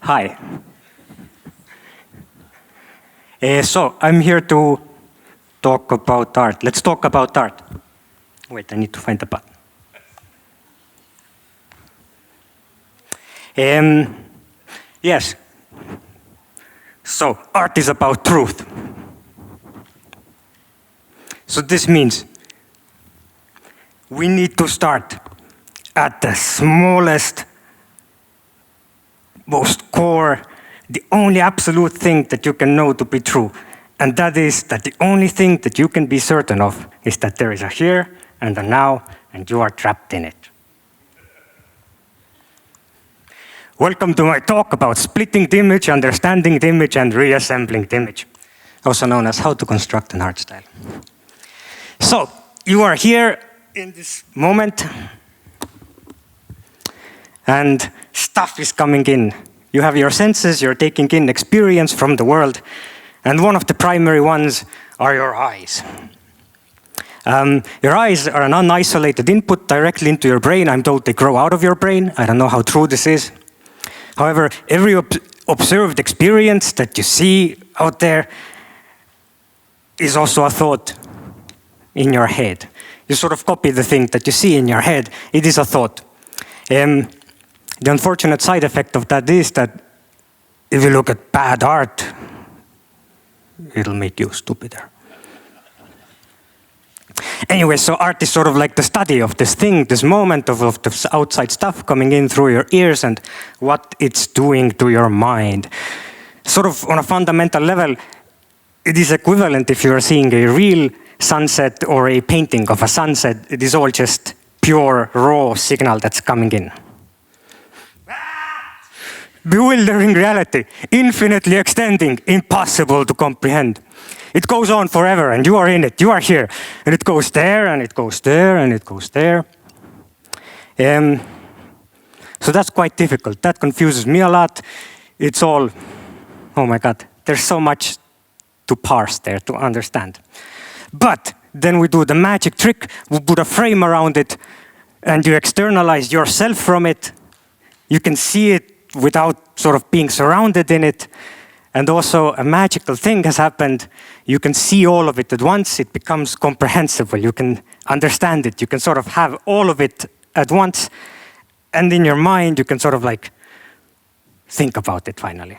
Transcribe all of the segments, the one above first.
Hi. So I'm here to talk about art. Let's talk about art. Wait, I need to find the button. Yes. So art is about truth. So this means we need to start at the smallest, most core, the only absolute thing that you can know to be true. And that is that the only thing that you can be certain of is that there is a here and a now, and you are trapped in it. Welcome to my talk about splitting the image, understanding the image, and reassembling the image, also known as how to construct an art style. So, you are here in this moment, and stuff is coming in. You have your senses, you're taking in experience from the world, and one of the primary ones are your eyes. Your eyes are an unisolated input directly into your brain. I'm told they grow out of your brain. I don't know how true this is. However, every observed experience that you see out there is also a thought in your head. You sort of copy the thing that you see in your head. It is a thought. The unfortunate side effect of that is that if you look at bad art, it'll make you stupider. Anyway, so art is sort of like the study of this thing, this moment of the outside stuff coming in through your ears and what it's doing to your mind. Sort of on a fundamental level, it is equivalent if you're seeing a real sunset or a painting of a sunset. It is all just pure, raw signal that's coming in. Bewildering reality, infinitely extending, impossible to comprehend. It goes on forever and you are in it, you are here. And it goes there and it goes there and it goes there. So that's quite difficult. That confuses me a lot. It's all, oh my God, there's so much to parse there, to understand. But then we do the magic trick, we put a frame around it and you externalize yourself from it. You can see it without sort of being surrounded in it. And also a magical thing has happened. You can see all of it at once. It becomes comprehensible. You can understand it. You can sort of have all of it at once. And in your mind, you can sort of like think about it finally.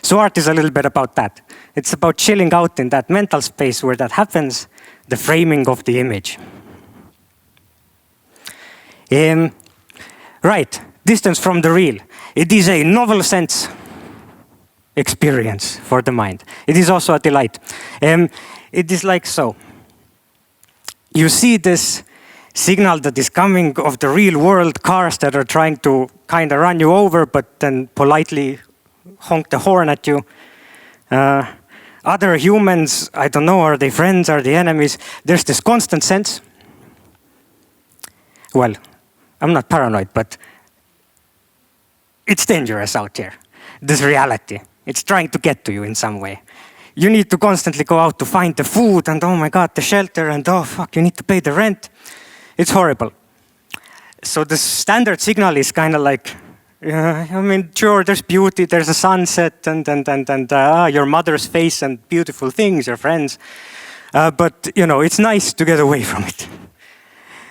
So art is a little bit about that. It's about chilling out in that mental space where that happens, the framing of the image. Right. Distance from the real. It is a novel sense experience for the mind. It is also a delight. It is like so. You see this signal that is coming of the real world, cars that are trying to kind of run you over, but then politely honk the horn at you. Other humans, I don't know, are they friends, are they enemies? There's this constant sense. Well, I'm not paranoid, but it's dangerous out here, this reality. It's trying to get to you in some way. You need to constantly go out to find the food and oh my God, the shelter and oh fuck, you need to pay the rent. It's horrible. So the standard signal is kind of like, I mean, sure, there's beauty, there's a sunset and your mother's face and beautiful things, your friends. But, you know, it's nice to get away from it.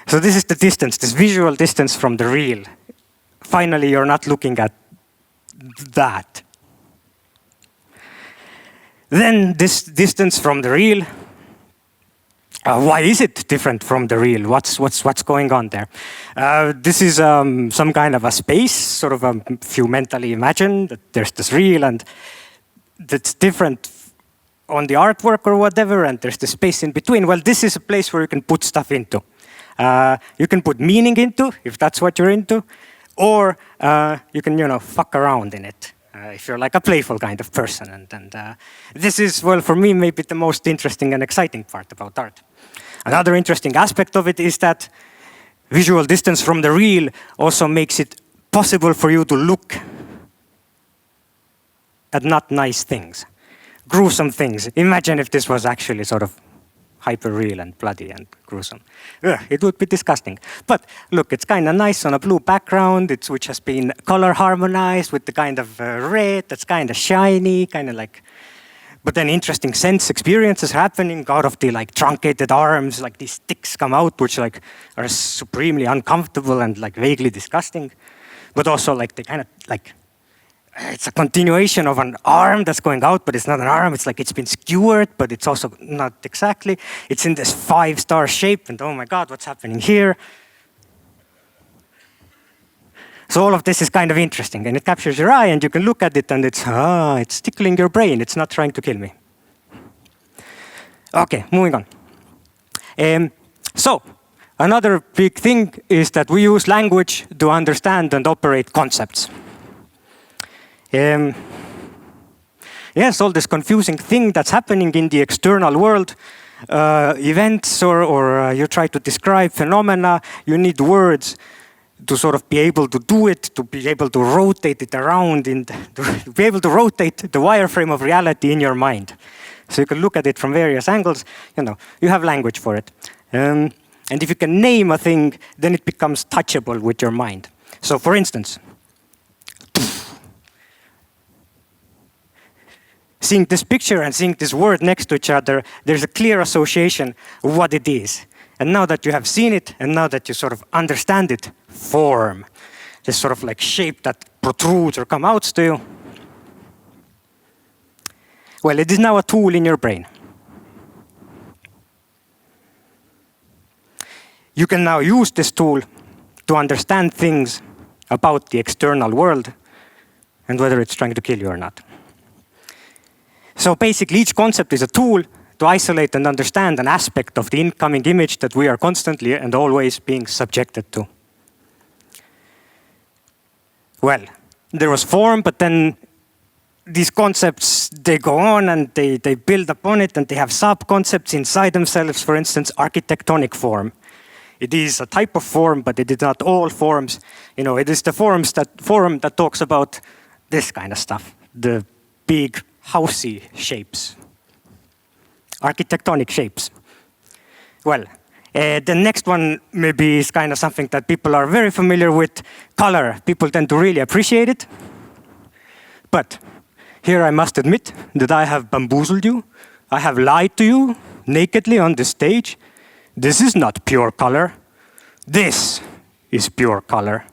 So this is the distance, this visual distance from the real. Finally, you're not looking at that. Then this distance from the real. Why is it different from the real? What's going on there? This is some kind of a space, sort of if you mentally imagine that there's this real and that's different on the artwork or whatever, and there's the space in between. Well, this is a place where you can put stuff into. You can put meaning into, if that's what you're into. Or you can, you know, fuck around in it if you're like a playful kind of person. And this is, well, for me, maybe the most interesting and exciting part about art. Another interesting aspect of it is that visual distance from the real also makes it possible for you to look at not nice things, gruesome things. Imagine if this was actually sort of hyper real and bloody and gruesome. Ugh, it would be disgusting. But look, it's kind of nice on a blue background, which has been color harmonized with the kind of red that's kind of shiny, kind of like. But then interesting sense experiences happening out of the like truncated arms, like these sticks come out, which like are supremely uncomfortable and like vaguely disgusting. But also like they kind of like, it's a continuation of an arm that's going out, but it's not an arm. It's like it's been skewered, but it's also not exactly. It's in this 5-star shape, and oh my God, what's happening here? So all of this is kind of interesting, and it captures your eye, and you can look at it, and it's tickling your brain. It's not trying to kill me. Okay, moving on. So another big thing is that we use language to understand and operate concepts. Yes, all this confusing thing that's happening in the external world, events or you try to describe phenomena, you need words to sort of be able to do it, to be able to rotate it around, to be able to rotate the wireframe of reality in your mind. So you can look at it from various angles, you have language for it. And if you can name a thing, then it becomes touchable with your mind. So for instance, seeing this picture and seeing this word next to each other, there's a clear association of what it is. And now that you have seen it, and now that you sort of understand it, form, this sort of like shape that protrudes or comes out to you, well, it is now a tool in your brain. You can now use this tool to understand things about the external world and whether it's trying to kill you or not. So basically, each concept is a tool to isolate and understand an aspect of the incoming image that we are constantly and always being subjected to. Well, there was form, but then these concepts, they go on and they build upon it, and they have sub-concepts inside themselves. For instance, architectonic form. It is a type of form, but it is not all forms. It is the form that talks about this kind of stuff, the big housey shapes. Architectonic shapes. Well, the next one maybe is kind of something that people are very familiar with. Color. People tend to really appreciate it. But here I must admit that I have bamboozled you. I have lied to you nakedly on this stage. This is not pure color. This is pure color.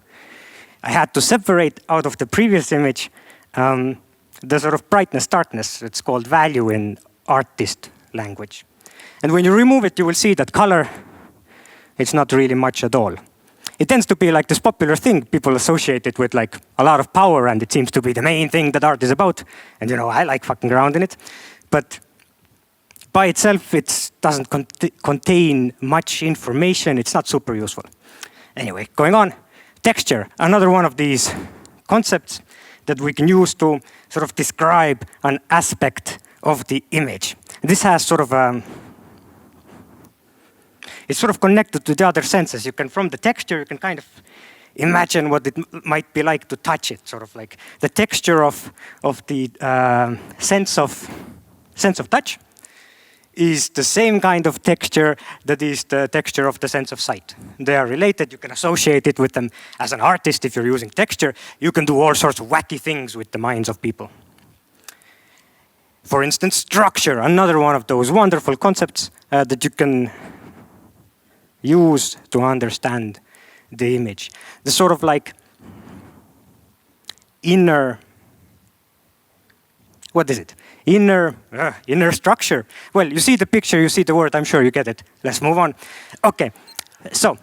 I had to separate out of the previous image the sort of brightness, darkness. It's called value in artist language. And when you remove it, you will see that color, it's not really much at all. It tends to be like this popular thing. People associate it with like a lot of power, and it seems to be the main thing that art is about. And I like fucking around in it. But by itself, it doesn't contain much information. It's not super useful. Anyway, going on. Texture, another one of these concepts that we can use to sort of describe an aspect of the image. This has sort of it's sort of connected to the other senses. You can, from the texture, you can kind of imagine what it might be like to touch it. Sort of like the texture of the sense of touch is the same kind of texture that is the texture of the sense of sight. They are related. You can associate it with them. As an artist, if you're using texture, you can do all sorts of wacky things with the minds of people. For instance, structure, another one of those wonderful concepts that you can use to understand the image. The sort of like inner, what is it? Inner structure. Well, you see the picture, you see the word, I'm sure you get it. Let's move on. Okay, so,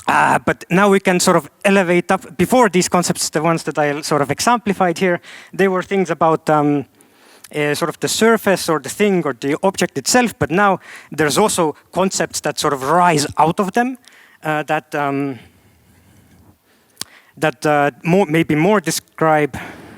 but now we can sort of elevate up. Before these concepts, the ones that I sort of exemplified here, they were things about sort of the surface or the thing or the object itself, but now there's also concepts that sort of rise out of them that maybe more describe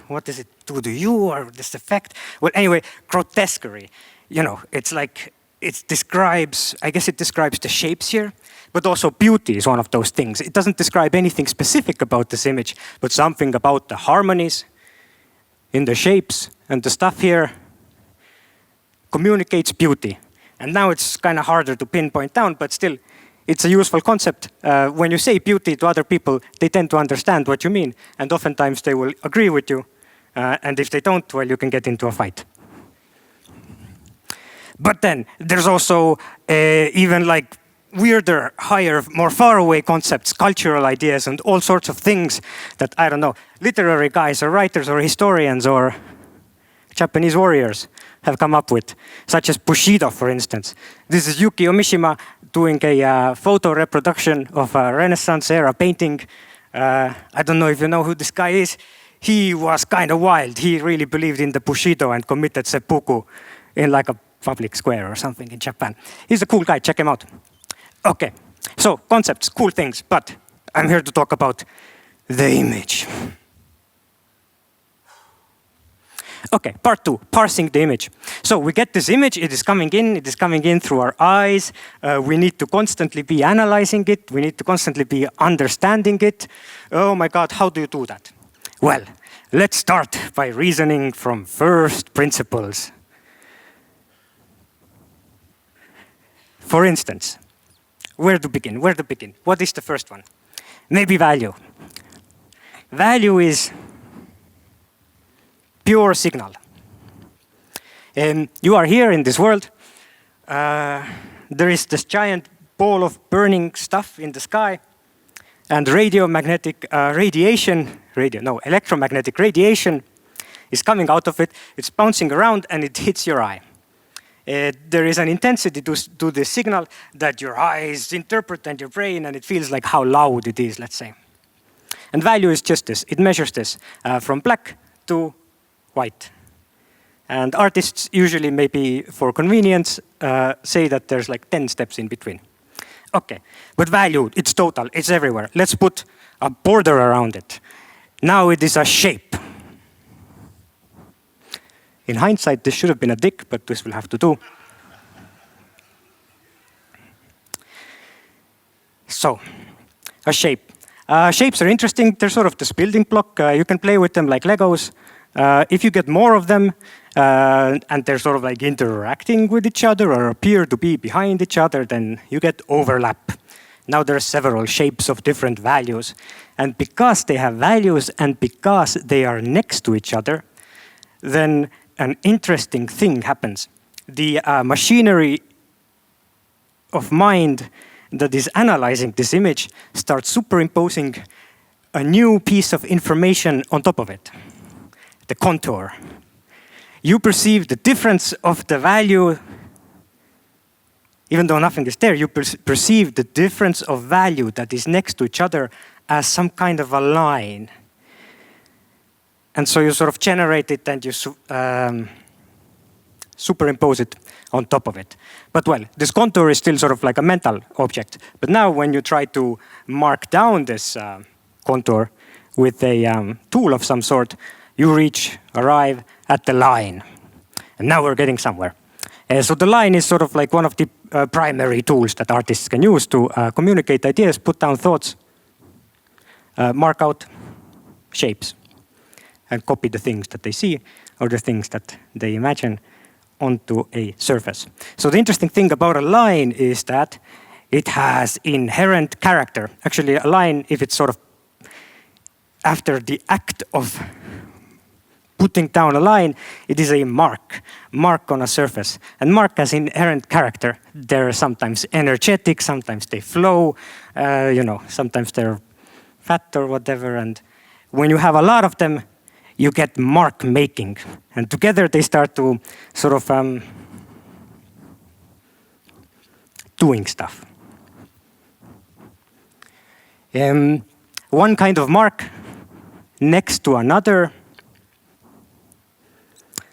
what does it do to you or this effect. Well, anyway, grotesquerie. It's like it describes. I guess it describes the shapes here, but also beauty is one of those things. It doesn't describe anything specific about this image, but something about the harmonies in the shapes and the stuff here communicates beauty. And now it's kind of harder to pinpoint down, but still, it's a useful concept. When you say beauty to other people, they tend to understand what you mean, and oftentimes they will agree with you. And if they don't, well, you can get into a fight. But then there's also even like weirder, higher, more faraway concepts, cultural ideas, and all sorts of things that, I don't know, literary guys or writers or historians or Japanese warriors have come up with, such as Bushido, for instance. This is Yukio Mishima doing a photo reproduction of a Renaissance era painting. I don't know if you know who this guy is. He was kind of wild. He really believed in the Bushido and committed seppuku in like a public square or something in Japan. He's a cool guy, check him out. Okay, so concepts, cool things, but I'm here to talk about the image. Okay, part 2, parsing the image. So we get this image, it is coming in through our eyes. We need to constantly be analyzing it. We need to constantly be understanding it. Oh my God, how do you do that? Well, let's start by reasoning from first principles. For instance, where to begin? What is the first one? Maybe value. Value is pure signal. You are here in this world. There is this giant ball of burning stuff in the sky, and electromagnetic radiation is coming out of it. It's bouncing around and it hits your eye. There is an intensity to this signal that your eyes interpret and your brain, and it feels like how loud it is, let's say. And value is just this. It measures this from black to white. And artists usually, maybe for convenience, say that there's like 10 steps in between. Okay, but value, it's total, it's everywhere. Let's put a border around it. Now it is a shape. In hindsight, this should have been a dick, but this will have to do. So, a shape. Shapes are interesting. They're sort of this building block. You can play with them like Legos. If you get more of them, and they're sort of like interacting with each other or appear to be behind each other, then you get overlap. Now there are several shapes of different values. And because they have values and because they are next to each other, then an interesting thing happens. The machinery of mind that is analyzing this image starts superimposing a new piece of information on top of it. The contour. You perceive the difference of the value, even though nothing is there, you perceive the difference of value that is next to each other as some kind of a line. And so you sort of generate it and you superimpose it on top of it. But well, this contour is still sort of like a mental object. But now when you try to mark down this contour with a tool of some sort, you arrive at the line. And now we're getting somewhere. So the line is sort of like one of the primary tools that artists can use to communicate ideas, put down thoughts, mark out shapes, and copy the things that they see or the things that they imagine onto a surface. So the interesting thing about a line is that it has inherent character. Actually, a line, if it's sort of after the act of putting down a line, it is a mark on a surface. And mark has inherent character. They're sometimes energetic, sometimes they flow, sometimes they're fat or whatever. And when you have a lot of them, you get mark making. And together they start to sort of doing stuff. One kind of mark next to another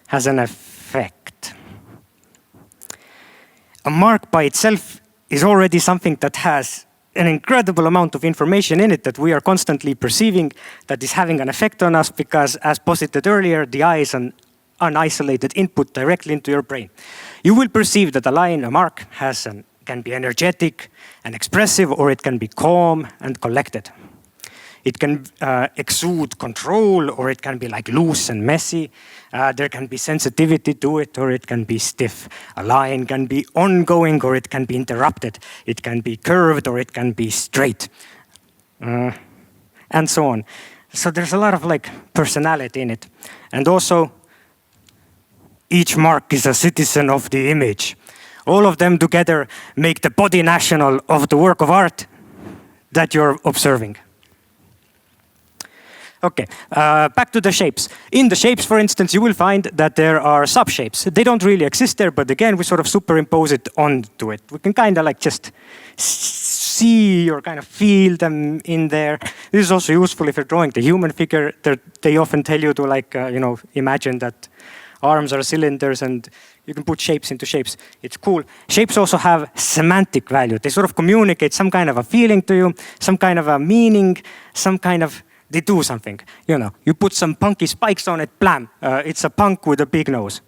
has an effect. A mark by itself is already something that has an incredible amount of information in it that we are constantly perceiving that is having an effect on us because, as posited earlier, the eye is an unisolated input directly into your brain. You will perceive that a line, a mark, can be energetic and expressive, or it can be calm and collected. It can exude control, or it can be like loose and messy. There can be sensitivity to it, or it can be stiff. A line can be ongoing, or it can be interrupted. It can be curved, or it can be straight, and so on. So there's a lot of like personality in it. And also, each mark is a citizen of the image. All of them together make the body national of the work of art that you're observing. Okay, back to the shapes. In the shapes, for instance, you will find that there are subshapes. They don't really exist there, but again, we sort of superimpose it onto it. We can kind of like just see or kind of feel them in there. This is also useful if you're drawing the human figure. They often tell you to like, imagine that arms are cylinders and you can put shapes into shapes. It's cool. Shapes also have semantic value. They sort of communicate some kind of a feeling to you, some kind of a meaning, they do something. You put some punky spikes on it, blam, it's a punk with a big nose.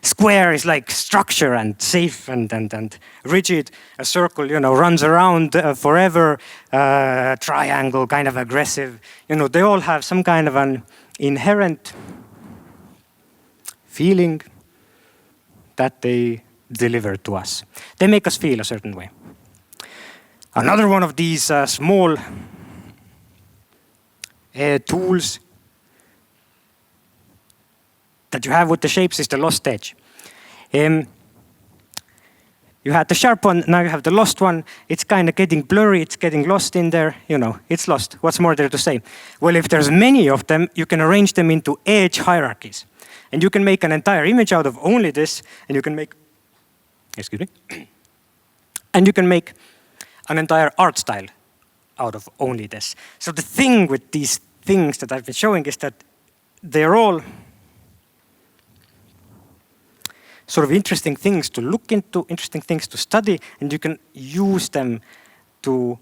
Square is like structure and safe and rigid. A circle, runs around forever. Triangle, kind of aggressive. They all have some kind of an inherent feeling that they deliver to us. They make us feel a certain way. Another one of these small tools that you have with the shapes is the lost edge. You had the sharp one, now you have the lost one. It's kind of getting blurry, it's getting lost in there. It's lost. What's more there to say? Well, if there's many of them, you can arrange them into edge hierarchies. And you can make an entire image out of only this, and you can make, and you can make an entire art style out of only this. So the thing with these things that I've been showing is that they're all sort of interesting things to look into, interesting things to study, and you can use them to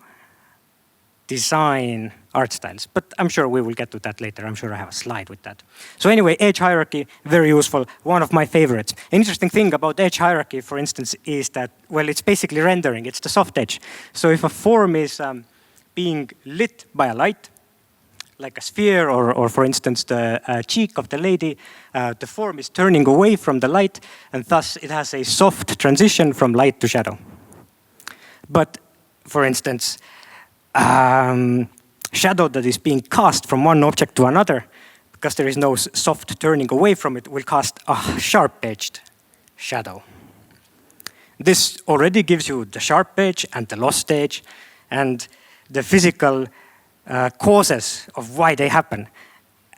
design art styles. But I'm sure we will get to that later. I'm sure I have a slide with that. So anyway, edge hierarchy, very useful, one of my favorites. An interesting thing about edge hierarchy, for instance, is that, well, it's basically rendering. It's the soft edge. So if a form is being lit by a light, like a sphere, or for instance, the cheek of the lady, the form is turning away from the light, and thus it has a soft transition from light to shadow. But for instance, shadow that is being cast from one object to another, because there is no soft turning away from it, will cast a sharp-edged shadow. This already gives you the sharp edge and the lost edge and the physical causes of why they happen.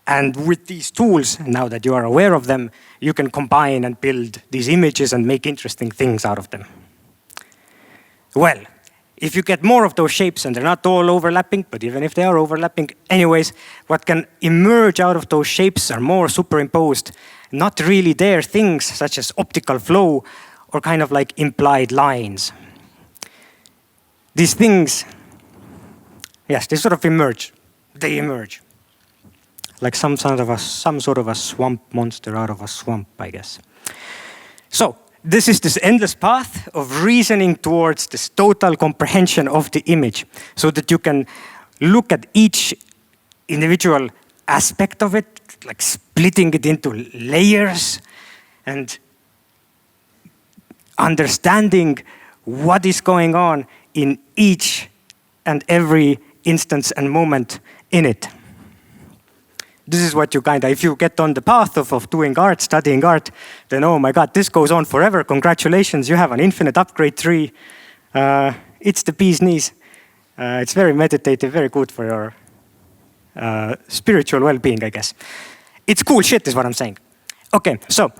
And with these tools, now that you are aware of them, you can combine and build these images and make interesting things out of them. Well, if you get more of those shapes, and they're not all overlapping, but even if they are overlapping, anyways, what can emerge out of those shapes are more superimposed, not really there things such as optical flow or kind of like implied lines. These things, yes, they sort of emerge. They emerge. Like some sort of a swamp monster out of a swamp, I guess. So, this is this endless path of reasoning towards this total comprehension of the image, so that you can look at each individual aspect of it, like splitting it into layers and understanding what is going on in each and every instance and moment in it. This is what you if you get on the path of doing art, studying art, then oh my God, this goes on forever. Congratulations, you have an infinite upgrade tree. It's the bee's knees. It's very meditative, very good for your spiritual well-being, I guess. It's cool shit is what I'm saying. Okay, so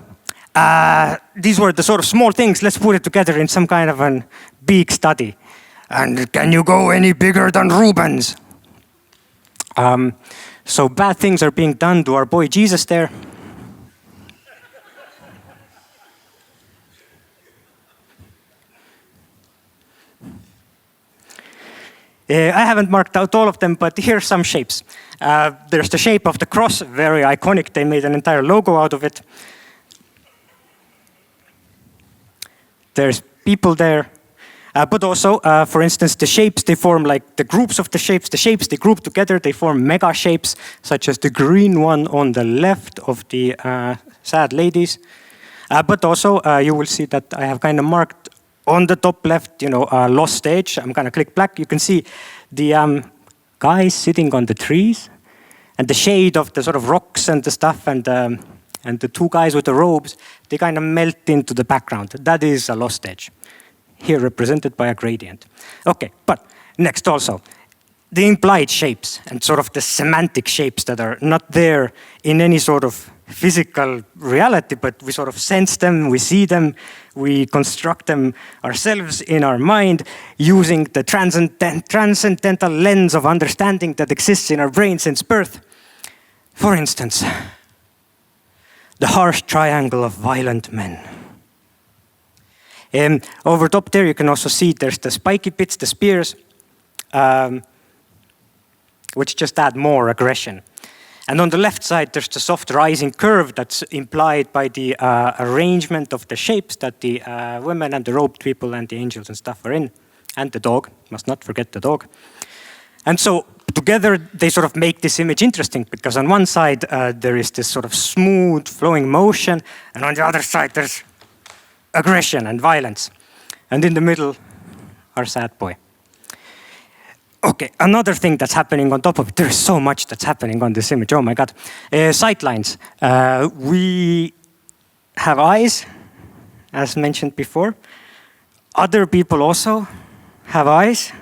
these were the sort of small things. Let's put it together in some kind of a big study. And can you go any bigger than Rubens? So bad things are being done to our boy Jesus there. I haven't marked out all of them, but here's some shapes. There's the shape of the cross, very iconic. They made an entire logo out of it. There's people there. But also, for instance, the shapes, they form like the groups of the shapes. The shapes, they group together, they form mega shapes, such as the green one on the left of the sad ladies. But also, you will see that I have kind of marked on the top left, lost stage. I'm gonna click black. You can see the guys sitting on the trees and the shade of the sort of rocks and the stuff and the two guys with the robes, they kind of melt into the background. That is a lost edge, here represented by a gradient. Okay, but next also, the implied shapes and sort of the semantic shapes that are not there in any sort of physical reality, but we sort of sense them, we see them, we construct them ourselves in our mind using the transcendental lens of understanding that exists in our brain since birth. For instance, the harsh triangle of violent men. Over top there, you can also see there's the spiky bits, the spears, which just add more aggression. And on the left side, there's the soft rising curve that's implied by the arrangement of the shapes that the women and the robed people and the angels and stuff are in. And the dog, must not forget the dog. And so together, they sort of make this image interesting because on one side, there is this sort of smooth flowing motion. And on the other side, there's aggression and violence. And in the middle, our sad boy. Okay, another thing that's happening on top of it, there's so much that's happening on this image, oh my God. Sightlines. We have eyes, as mentioned before. Other people also have eyes.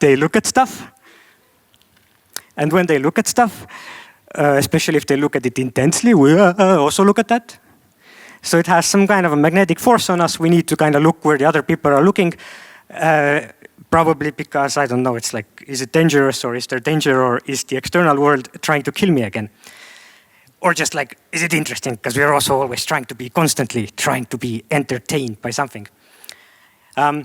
They look at stuff. And when they look at stuff, especially if they look at it intensely, we also look at that. So it has some kind of a magnetic force on us. We need to kind of look where the other people are looking. Probably because, I don't know, it's like, is it dangerous or is there danger or is the external world trying to kill me again? Or just like, is it interesting? Because we are also always constantly trying to be entertained by something.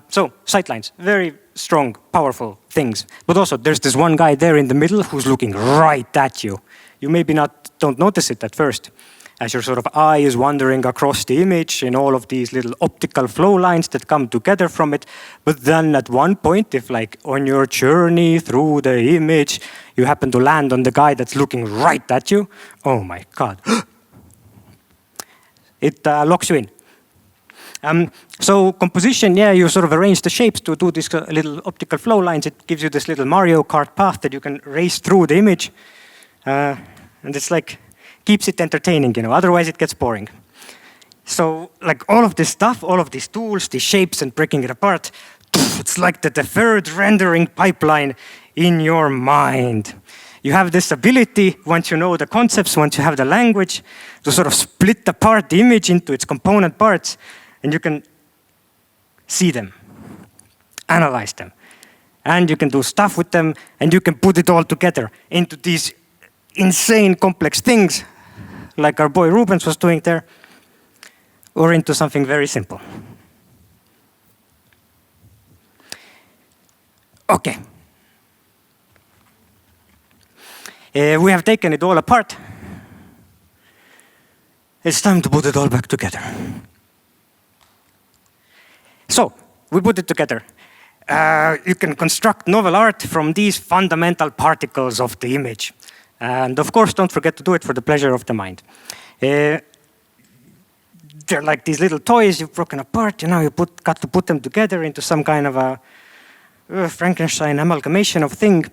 So sightlines, very strong, powerful things. But also there's this one guy there in the middle who's looking right at you. You maybe don't notice it at first, as your sort of eye is wandering across the image in all of these little optical flow lines that come together from it. But then at one point, if like on your journey through the image, you happen to land on the guy that's looking right at you, oh my God. It locks you in. So composition, yeah, you sort of arrange the shapes to do these little optical flow lines. It gives you this little Mario Kart path that you can race through the image. And it's like, keeps it entertaining, otherwise it gets boring. So like all of this stuff, all of these tools, these shapes and breaking it apart, it's like the deferred rendering pipeline in your mind. You have this ability, once you know the concepts, once you have the language, to sort of split apart the image into its component parts, and you can see them, analyze them, and you can do stuff with them, and you can put it all together into these insane complex things like our boy Rubens was doing there, or into something very simple. Okay. We have taken it all apart. It's time to put it all back together. So, we put it together. You can construct novel art from these fundamental particles of the image. And of course, don't forget to do it for the pleasure of the mind. They're like these little toys you've broken apart. You got to put them together into some kind of a Frankenstein amalgamation of thing.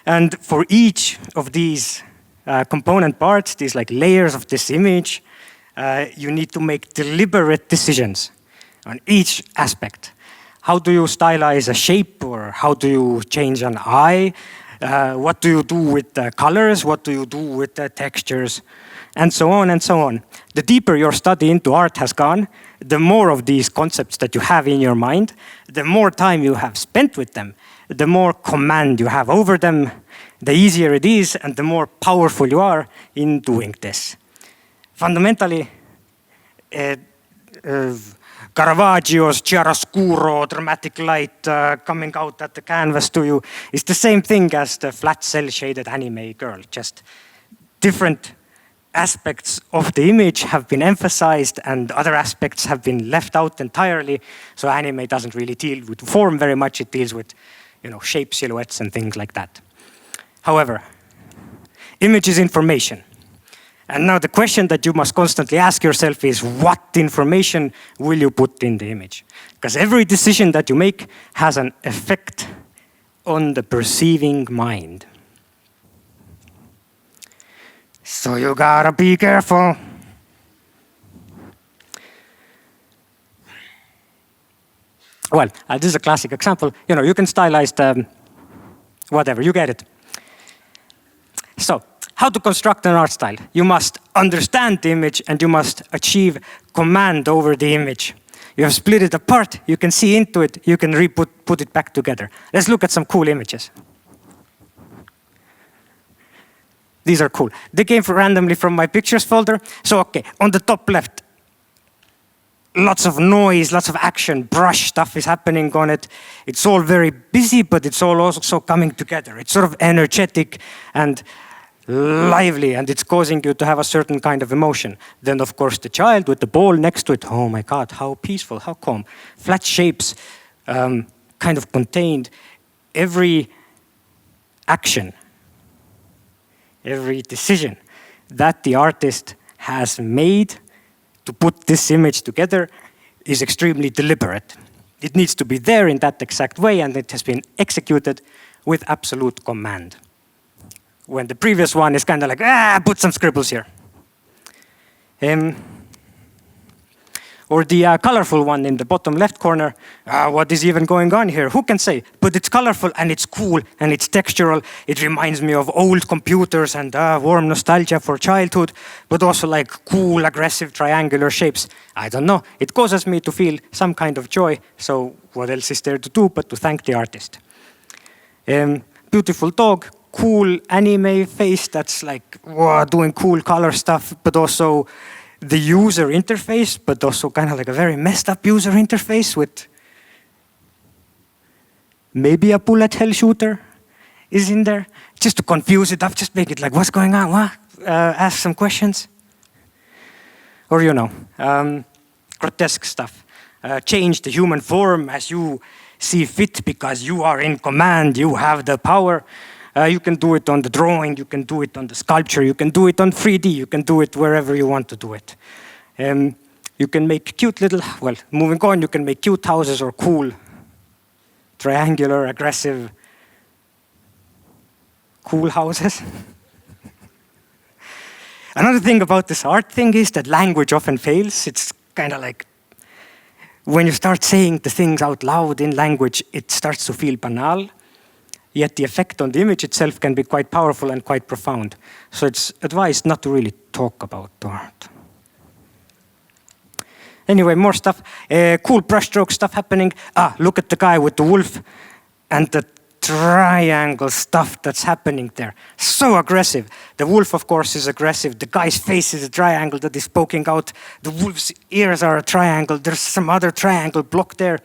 And for each of these component parts, these like layers of this image, you need to make deliberate decisions on each aspect. How do you stylize a shape, or how do you change an eye? What do you do with the colors? What do you do with the textures? And so on and so on. The deeper your study into art has gone, the more of these concepts that you have in your mind, the more time you have spent with them, the more command you have over them, the easier it is and the more powerful you are in doing this. Fundamentally, Caravaggio's chiaroscuro, dramatic light coming out at the canvas to you, is the same thing as the flat cell shaded anime girl, just different aspects of the image have been emphasized and other aspects have been left out entirely. So anime doesn't really deal with form very much. It deals with, shape, silhouettes, and things like that. However, image is information. And now the question that you must constantly ask yourself is, what information will you put in the image? Because every decision that you make has an effect on the perceiving mind. So you gotta be careful. Well, this is a classic example. You can stylize whatever, you get it. So, how to construct an art style? You must understand the image and you must achieve command over the image. You have split it apart, you can see into it, you can put it back together. Let's look at some cool images. These are cool. They came randomly from my pictures folder. So, okay, on the top left, lots of noise, lots of action, brush stuff is happening on it. It's all very busy, but it's all also coming together. It's sort of energetic and lively, and it's causing you to have a certain kind of emotion. Then, of course, the child with the ball next to it. Oh my God, how peaceful, how calm. Flat shapes, kind of contained. Every action, every decision that the artist has made to put this image together is extremely deliberate. It needs to be there in that exact way, and it has been executed with absolute command. When the previous one is kind of like, put some scribbles here. Or the colorful one in the bottom left corner. What is even going on here? Who can say? But it's colorful and it's cool and it's textural. It reminds me of old computers and warm nostalgia for childhood, but also like cool, aggressive, triangular shapes. I don't know. It causes me to feel some kind of joy. So what else is there to do but to thank the artist? Beautiful dog, cool anime face that's like doing cool color stuff, but also the user interface, but also kind of like a very messed up user interface with maybe a bullet hell shooter is in there. Just to confuse it up, just make it like, what's going on? What? Ask some questions. Or, grotesque stuff. Change the human form as you see fit because you are in command, you have the power. You can do it on the drawing, you can do it on the sculpture, you can do it on 3D, you can do it wherever you want to do it. You can make cute little, moving on, you can make cute houses or cool, triangular, aggressive, cool houses. Another thing about this art thing is that language often fails. It's kind of like when you start saying the things out loud in language, it starts to feel banal. Yet the effect on the image itself can be quite powerful and quite profound. So it's advised not to really talk about art. Anyway, more stuff. Cool brushstroke stuff happening. Look at the guy with the wolf and the triangle stuff that's happening there. So aggressive. The wolf, of course, is aggressive. The guy's face is a triangle that is poking out. The wolf's ears are a triangle. There's some other triangle block there.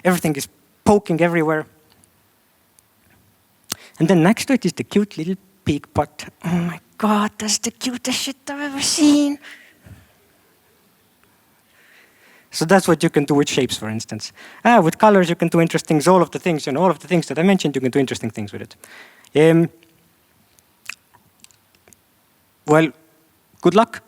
Everything is poking everywhere. And then next to it is the cute little pig pot. Oh my God, that's the cutest shit I've ever seen. So that's what you can do with shapes, for instance. With colors, you can do interesting things. All of the things that I mentioned, you can do interesting things with it. Well, good luck.